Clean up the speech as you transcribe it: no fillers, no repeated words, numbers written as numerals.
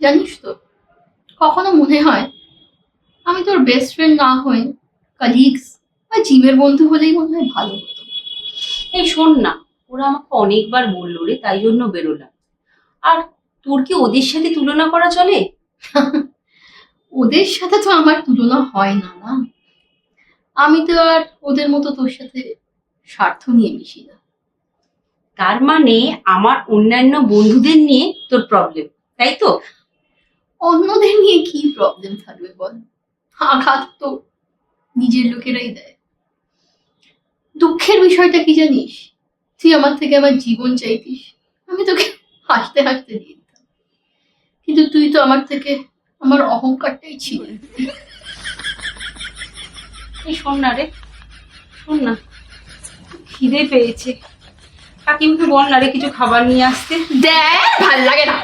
জানিস তো, কখনো মনে হয় আমি তোর বেস্ট ফ্রেন্ড না হয়ে কালিগস বা জিমের বন্ধু হলেই মনে হয় ভালো হতো। এই শোন না, ওরা আমাকে অনেকবার বললো রে, তাই জন্য বেরোলাম। আর তোর কি ওদের সাথে তুলনা করা চলে? ওদের সাথে তো আমার তুলনা হয় না না। আমি তো আর ওদের মতো তোর সাথে স্বার্থ নিয়ে মিশি না। তার মানে আমার অন্যান্য বন্ধুদের নিয়ে তোর প্রবলেম, তাই তো? অন্যদের নিয়ে কি প্রবলেম থাকবে বল? আঘাত তো নিজের লোকেরাই দেয়। দুঃখের বিষয়টা কি জানিস? তুই আমার থেকে আমার জীবন চাইতিস, আমি তোকে হাসতে হাসতে দিয়ে দিতাম। কিন্তু তুই তো আমার থেকে আমার অহংকারটাই ছিল। এই শোন না রে, শোন না, খিদে পেয়েছে। কাকিমাকে বল না রে কিছু খাবার নিয়ে আসতে। দেখ, ভাল লাগে না।